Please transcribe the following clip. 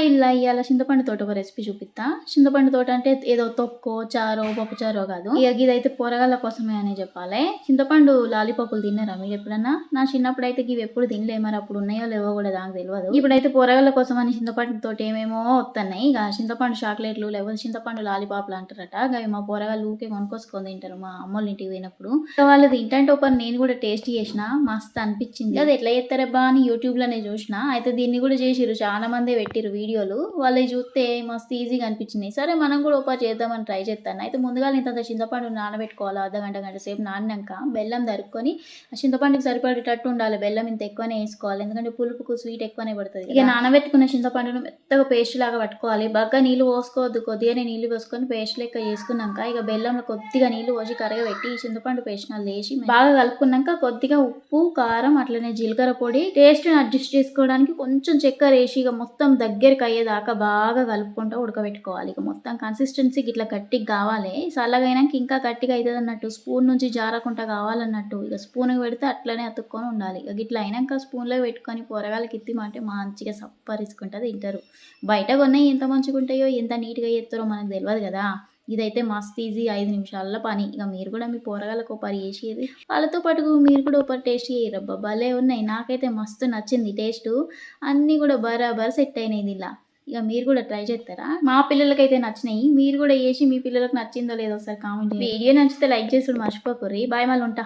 ఇలా ఇవాళ చింతపండు తోట ఒక రెసిపీ చూపిస్తా. చింతపండు తోట అంటే ఏదో తొక్కో చారో పప్పు చారో కాదు, ఇక ఇదైతే పోరగాళ్ళ కోసమే అని చెప్పాలి. చింతపండు లాలీపాపులు తిన్నారా మీరు ఎప్పుడన్నా? నా చిన్నప్పుడు అయితే ఇవి ఎప్పుడు తినలే, మరి అప్పుడు ఉన్నాయో లేవో కూడా నాకు తెలియదు. ఇప్పుడైతే పోరగాళ్ళ కోసం అని చింతపండు తోట ఏమేమో వస్తున్నాయి. ఇక చింతపండు చాక్లెట్లు లేకపోతే చింతపండు లాలీపాపులు అంటారట. అవి మా పోరగాళ్ళు ఊకే కొనుక్కొసుకొని తింటారు మా అమ్మోళ్ళ ఇంటికి పోయినప్పుడు. వాళ్ళు తింటే ఒక నేను కూడా టేస్ట్ చేసిన, మస్తు అనిపించింది. అది ఎట్లా చేస్తారబ్బా అని యూట్యూబ్ లోనే చూసిన. అయితే దీన్ని కూడా చేసిరు, చాలా మంది పెట్టిరు వీడియోలు. వాళ్ళు చూస్తే మస్తు ఈజీగా అనిపించినాయి. సరే మనం కూడా ఒకటి చేద్దామని ట్రై చేస్తాను. అయితే ముందుగా ఇంత చింతపండు నానబెట్టుకోవాలి. గంట సేపు నానినాక బెల్లం దరుక్కొని ఆ చింతపండుకి సరిపడేటట్టు ఉండాలి. బెల్లం ఇంత ఎక్కువనే వేసుకోవాలి, ఎందుకంటే పులుపుకు స్వీట్ ఎక్కువనే పడుతుంది. ఇక నానబెట్టుకున్న చింతపండును మెత్తగా పేస్ట్ లాగా పట్టుకోవాలి. బాగా నీళ్ళు పోసుకోవద్దు, కొద్దిగానే నీళ్ళు పోసుకొని పేస్ట్ లెక్క చేసుకున్నాక ఇక బెల్లంలో కొద్దిగా నీళ్ళు పోసి కరగబెట్టి ఈ చింతపండు పేస్ట్ వేసి బాగా కలుపుకున్నాక కొద్దిగా ఉప్పు కారం అట్లనే జీలకర్ర పొడి టేస్ట్ అడ్జస్ట్ చేసుకోవడానికి కొంచెం చక్కెర వేసి ఇక మొత్తం దగ్గరికి అయ్యేదాకా బాగా కలుపుకుంటూ ఉడకబెట్టుకోవాలి. ఇక మొత్తం కన్సిస్టెన్సీకి ఇట్లా గట్టిగా కావాలి. చల్లగైనాక ఇంకా గట్టిగా అవుతుంది అన్నట్టు, స్పూన్ నుంచి జారకుండా కావాలన్నట్టు. ఇక స్పూన్ పెడితే అట్లనే అతుక్కొని ఉండాలి. ఇక ఇట్లా అయినాక స్పూన్లో పెట్టుకొని పోరగాళ్ళకి ఇత్తిమంటే మంచిగా సప్పరించుకుంటుంది తింటారు. బయట కొన్నాయి ఎంత మంచిగా ఉంటాయో ఎంత నీట్గా చేస్తారో మనకు తెలియదు కదా. ఇదైతే మస్తు ఈజీ, 5 నిమిషాల్లో పని. ఇక మీరు కూడా మీ పోరగాళ్ళకు ఒక పని చేసేది, వాళ్ళతో పాటు మీరు కూడా ఒక టేస్ట్ చేయరబ్బా, భలే ఉన్నాయి. నాకైతే మస్తు నచ్చింది టేస్ట్, అన్నీ కూడా బరాబర్ సెట్ అయినాయి ఇలా. ఇక మీరు కూడా ట్రై చేస్తారా? మా పిల్లలకైతే నచ్చినాయి, మీరు కూడా చేసి మీ పిల్లలకు నచ్చిందో లేదో ఒకసారి కామెంట్ చేయండి. వీడియో నచ్చితే లైక్ చేసుడు మర్చిపోకర్రి. బాయ్, మళ్ళీ ఉంటా.